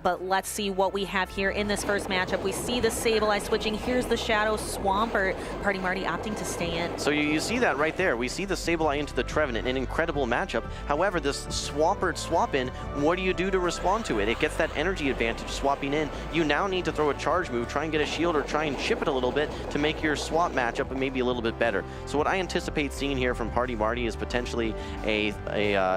but let's see what we have here in this first matchup. We see the Sableye switching. Here's the Shadow Swampert. Party Marty opting to stay in. So you see that right there. We see the Sableye into the Trevenant, an incredible matchup. However, this Swampert swap in, what do you do to respond to it? It gets that energy advantage swapping in. You now need to throw a charge move, try and get a shield, or try and chip it a little bit to make your swap matchup maybe a little bit better. So what I anticipate seeing here from Party Marty is potentially a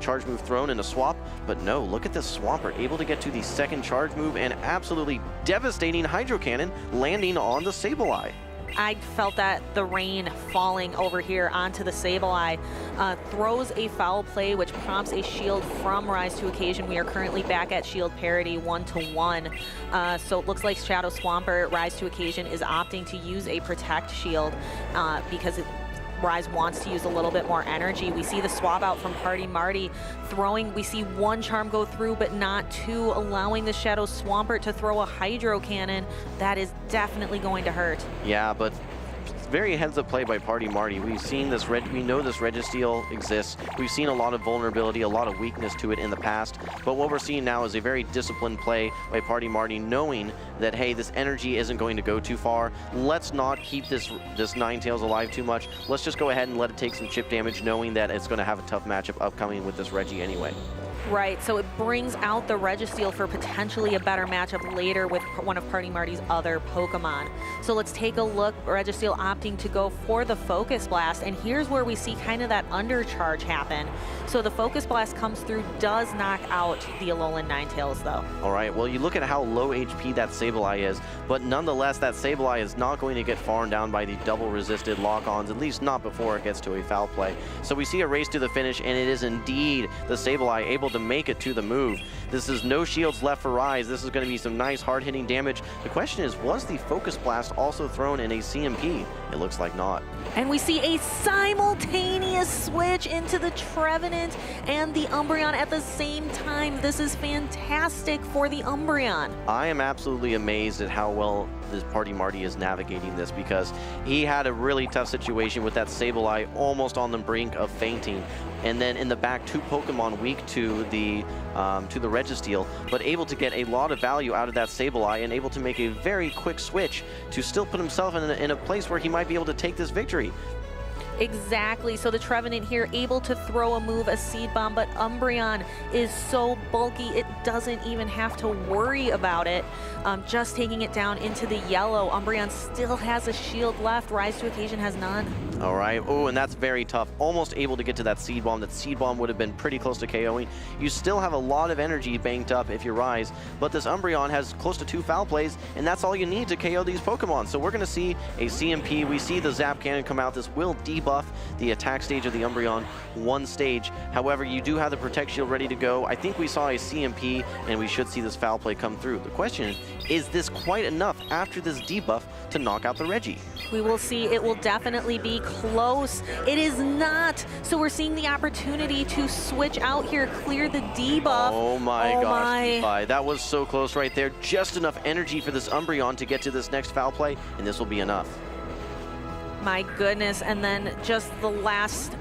charge move thrown and a swap, but no, look at this Swampert, able to get to the second charge move and absolutely devastating Hydro Cannon landing on the Sableye. I felt that the rain falling over here onto the Sableye throws a foul play, which prompts a shield from Reis20ccasion. We are currently back at shield parity 1-1. So it looks like Shadow Swampert, Reis20ccasion is opting to use a protect shield because Reis wants to use a little bit more energy. We see the swap out from Party Marty throwing. We see one charm go through, but not two, allowing the Shadow Swampert to throw a Hydro Cannon. That is definitely going to hurt. Yeah, but very heads-up play by Party Marty. We've seen this we know this Registeel exists. We've seen a lot of vulnerability, a lot of weakness to it in the past. But what we're seeing now is a very disciplined play by Party Marty, knowing that, hey, this energy isn't going to go too far. Let's not keep this Ninetales alive too much. Let's just go ahead and let it take some chip damage, knowing that it's going to have a tough matchup upcoming with this Reggie anyway. Right, so it brings out the Registeel for potentially a better matchup later with one of Party Marty's other Pokemon. So let's take a look. Registeel opting to go for the Focus Blast, and here's where we see kind of that undercharge happen. So the Focus Blast comes through, does knock out the Alolan Ninetales though. All right, well, you look at how low HP that Sableye is, but nonetheless, that Sableye is not going to get farmed down by the double resisted lock-ons, at least not before it gets to a foul play. So we see a race to the finish, and it is indeed the Sableye able to make it to the move. This is no shields left for Reis. This is going to be some nice hard-hitting damage. The question is, was the Focus Blast also thrown in a CMP? It looks like not. And we see a simultaneous switch into the Trevenant and the Umbreon at the same time. This is fantastic for the Umbreon. I am absolutely amazed at how well this Party Marty is navigating this, because he had a really tough situation with that Sableye almost on the brink of fainting, and then in the back, two Pokemon weak to the Registeel, but able to get a lot of value out of that Sableye and able to make a very quick switch to still put himself in a place where he might be able to take this victory. Exactly, so the Trevenant here able to throw a move, a Seed Bomb, but Umbreon is so bulky it doesn't even have to worry about it. Just taking it down into the yellow. Umbreon still has a shield left. Reis20ccasion has none. All right, oh, and that's very tough. Almost able to get to that Seed Bomb. That Seed Bomb would have been pretty close to KOing. You still have a lot of energy banked up if you're Reis, but this Umbreon has close to 2 foul plays, and that's all you need to KO these Pokemon. So we're gonna see a CMP. We see the Zap Cannon come out. This will debuff the attack stage of the Umbreon 1 stage. However, you do have the Protect Shield ready to go. I think we saw a CMP, and we should see this foul play come through. The question is this quite enough after this debuff to knock out the Reggie? We will see. It will definitely be close. It is not. So we're seeing the opportunity to switch out here, clear the debuff. Oh my gosh, that was so close right there. Just enough energy for this Umbreon to get to this next foul play, and this will be enough. My goodness, and then just the last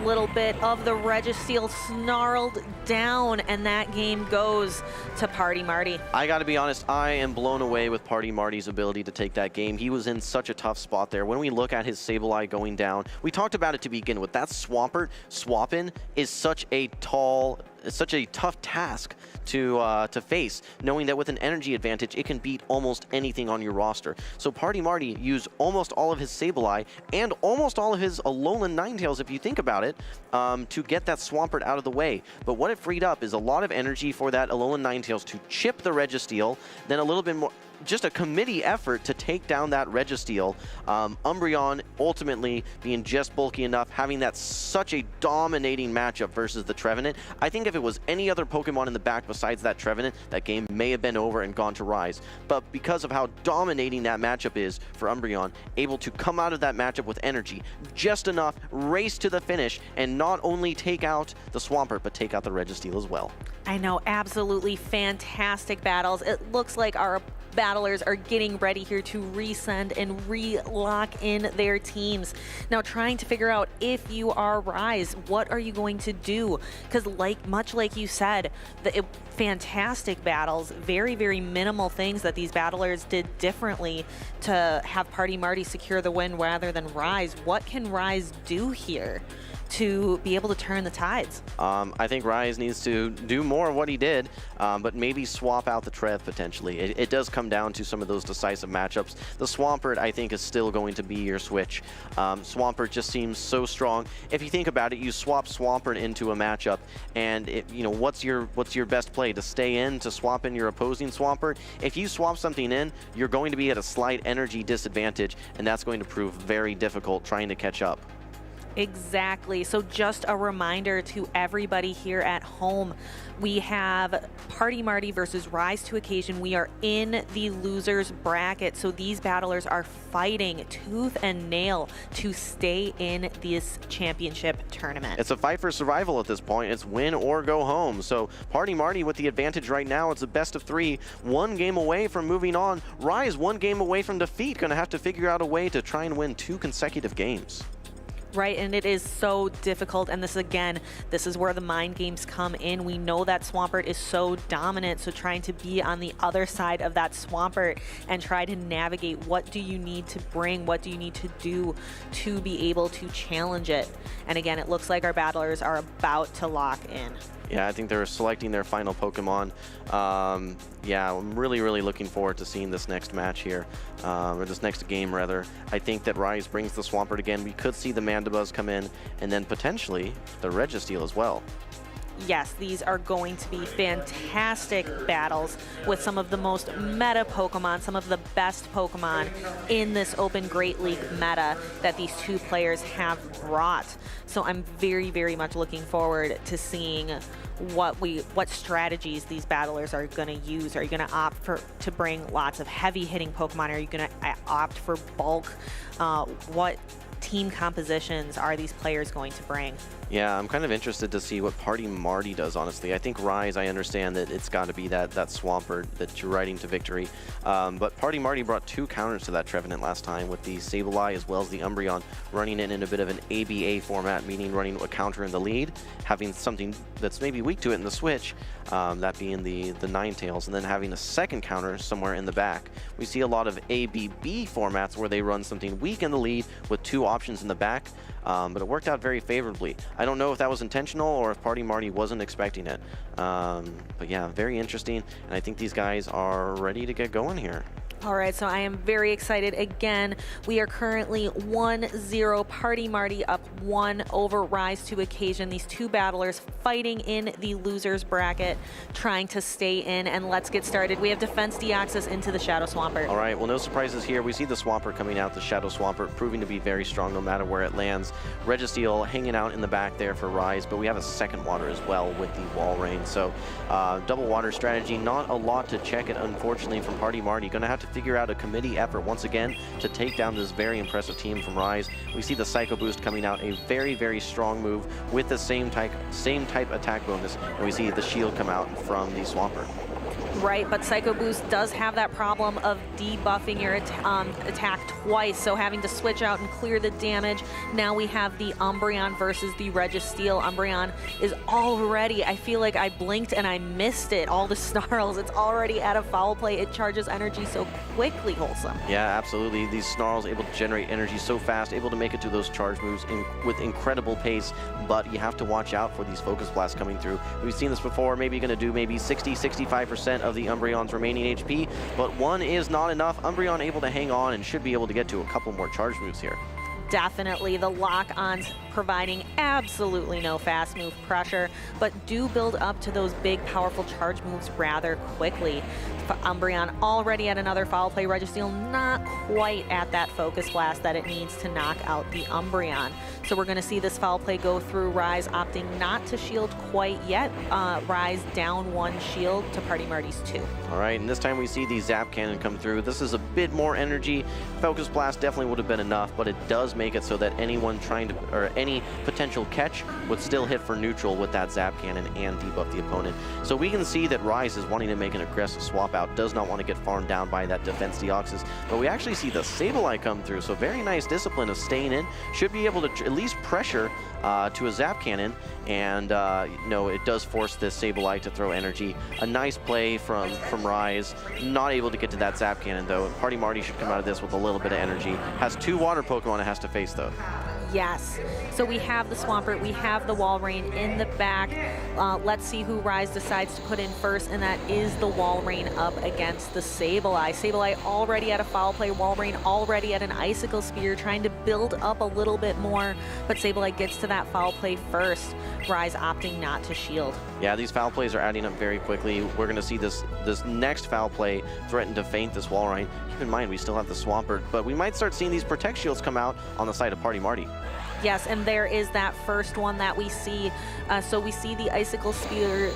little bit of the Registeel snarled down, and that game goes to Party Marty. I gotta be honest, I am blown away with Party Marty's ability to take that game. He was in such a tough spot there. When we look at his Sableye going down, we talked about it to begin with. That Swampert swap-in is such a tough task to face, knowing that with an energy advantage, it can beat almost anything on your roster. So Party Marty used almost all of his Sableye and almost all of his Alolan Ninetales, if you think about it, to get that Swampert out of the way. But what it freed up is a lot of energy for that Alolan Ninetales to chip the Registeel, then a little bit more, just a committee effort to take down that Registeel. Umbreon ultimately being just bulky enough, having that such a dominating matchup versus the Trevenant. I think if it was any other Pokemon in the back besides that Trevenant, that game may have been over and gone to Reis. But because of how dominating that matchup is for Umbreon, able to come out of that matchup with energy, just enough, race to the finish, and not only take out the Swampert, but take out the Registeel as well. I know, absolutely fantastic battles. It looks like our battlers are getting ready here to resend and re-lock in their teams. Now trying to figure out, if you are Reis, what are you going to do? Because much like you said, fantastic battles, very, very minimal things that these battlers did differently to have PartyMarty secure the win rather than Reis. What can Reis do here to be able to turn the tides? I think Reis needs to do more of what he did, but maybe swap out the Trev potentially. It does come down to some of those decisive matchups. The Swampert, I think, is still going to be your switch. Swampert just seems so strong. If you think about it, you swap Swampert into a matchup, and what's your best play? To stay in, to swap in your opposing Swampert? If you swap something in, you're going to be at a slight energy disadvantage, and that's going to prove very difficult trying to catch up. Exactly. So just a reminder to everybody here at home, we have PartyMarty versus Reis20ccasion. We are in the losers bracket, so these battlers are fighting tooth and nail to stay in this championship tournament. It's a fight for survival at this point. It's win or go home. So PartyMarty with the advantage right now. It's a best of 3, 1 game away from moving on. Reis 1 game away from defeat. Going to have to figure out a way to try and win 2 consecutive games. Right, and it is so difficult, and this is where the mind games come in. We know that Swampert is so dominant, so trying to be on the other side of that Swampert and try to navigate, what do you need to bring, what do you need to do to be able to challenge it. And again, it looks like our battlers are about to lock in. Yeah, I think they're selecting their final Pokemon. Yeah, I'm really, really looking forward to seeing this next match here, or this next game, rather. I think that Reis brings the Swampert again. We could see the Mandibuzz come in, and then potentially the Registeel as well. Yes, these are going to be fantastic battles with some of the most meta Pokemon, some of the best Pokemon in this Open Great League meta that these two players have brought. So I'm very, very much looking forward to seeing what strategies these battlers are going to use. Are you going to opt to bring lots of heavy hitting Pokemon? Are you going to opt for bulk? What team compositions are these players going to bring? Yeah, I'm kind of interested to see what PartyMarty does, honestly. I think Reis, I understand that it's got to be that Swampert that you're riding to victory. But PartyMarty brought 2 counters to that Trevenant last time with the Sableye as well as the Umbreon, running it in a bit of an ABA format, meaning running a counter in the lead, having something that's maybe weak to it in the switch, that being the Ninetales, and then having a second counter somewhere in the back. We see a lot of ABB formats where they run something weak in the lead with 2 options in the back, but it worked out very favorably. I don't know if that was intentional or if PartyMarty wasn't expecting it. But yeah, very interesting, and I think these guys are ready to get going here. All right, so I am very excited. Again, we are currently 1-0, PartyMarty up 1 over Reis20ccasion. These 2 battlers fighting in the losers bracket, trying to stay in, and let's get started. We have Defense Deoxys into the Shadow Swampert. All right, well, no surprises here. We see the Swampert coming out, the Shadow Swampert, proving to be very strong no matter where it lands. Registeel hanging out in the back there for Reis, but we have a second water as well with the Wall Rain. So double water strategy, not a lot to check it, unfortunately, from PartyMarty. Going to have to figure out a committee effort once again to take down this very impressive team from Reis. We see the Psycho Boost coming out, a very, very strong move with the same type attack bonus, and we see the shield come out from the Swampert. Right, but Psycho Boost does have that problem of debuffing your attack twice, so having to switch out and clear the damage. Now we have the Umbreon versus the Registeel. Umbreon is already, I feel like I blinked and I missed it, all the snarls. It's already at a foul play. It charges energy so quickly, Wholesome. Yeah, absolutely. These snarls able to generate energy so fast, able to make it to those charge moves with incredible pace, but you have to watch out for these Focus Blasts coming through. We've seen this before, maybe going to do maybe 60-65% of the Umbreon's remaining HP, but 1 is not enough. Umbreon able to hang on and should be able to get to a couple more charge moves here. Definitely the lock-ons providing absolutely no fast move pressure, but do build up to those big powerful charge moves rather quickly. Umbreon already at another foul play. Registeel not quite at that Focus Blast that it needs to knock out the Umbreon. So we're going to see this foul play go through. Reis opting not to shield quite yet. Reis down 1 shield to PartyMarty's 2. All right, and this time we see the Zap Cannon come through. This is a bit more energy. Focus Blast definitely would have been enough, but it does make it so that anyone trying to, or any potential catch would still hit for neutral with that Zap Cannon and debuff the opponent. So we can see that Reis is wanting to make an aggressive swap out, does not want to get farmed down by that Defense Deoxys, but we actually see the Sableye come through, so very nice discipline of staying in. Should be able to at least pressure to a Zap Cannon, and no, it does force this Sableye to throw energy. A nice play from Reis, not able to get to that Zap Cannon though. PartyMarty should come out of this with a little bit of energy. Has 2 water Pokemon it has to face though. Yes. So we have the Swampert, we have the Walrein in the back. Let's see who Reis decides to put in first, and that is the Walrein up against the Sableye. Sableye already at a foul play, Walrein already at an Icicle Spear, trying to build up a little bit more, but Sableye gets to that foul play first. Reis opting not to shield. Yeah, these foul plays are adding up very quickly. We're going to see this next foul play threaten to feint this Walrein. Keep in mind, we still have the Swampert, but we might start seeing these Protect Shields come out on the side of PartyMarty. Yes, and there is that first one that we see. So we see the Icicle Spear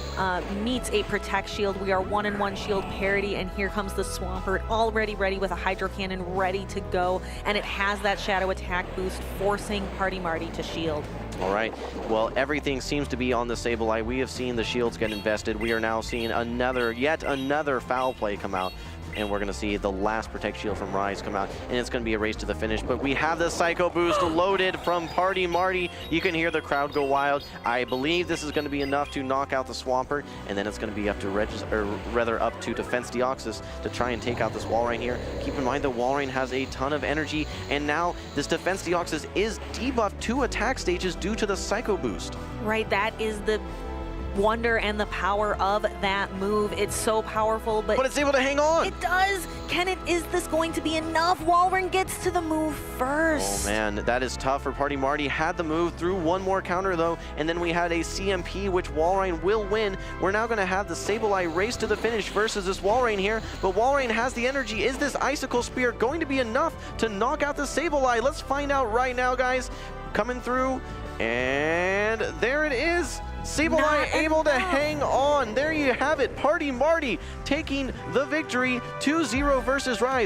meets a Protect Shield. We are 1-in-1 shield parity, and here comes the Swampert already ready with a Hydro Cannon ready to go, and it has that Shadow Attack boost, forcing PartyMarty to shield. All right, well, everything seems to be on the Sableye. We have seen the shields get invested. We are now seeing yet another foul play come out, and we're going to see the last Protect Shield from Reis come out, and it's going to be a race to the finish. But we have the Psycho Boost loaded from PartyMarty. You can hear the crowd go wild. I believe this is going to be enough to knock out the Swampert, and then it's going to be up to Defense Deoxys to try and take out this Walrein here. Keep in mind the Walrein has a ton of energy, and now this Defense Deoxys is debuffed 2 attack stages due to the Psycho Boost. Right, that is the wonder and the power of that move. It's so powerful, but it's able to hang on. It does. Is this going to be enough? Walrein gets to the move first. Oh man, that is tough for PartyMarty. Had the move through 1 more counter though, and then we had a CMP, which Walrein will win. We're now going to have the Sableye race to the finish versus this Walrein here, but Walrein has the energy. Is this Icicle Spear going to be enough to knock out the Sableye? Let's find out right now, guys. Coming through, and there it is. Sableye able to hang on. There you have it. PartyMarty taking the victory 2-0 versus Reis.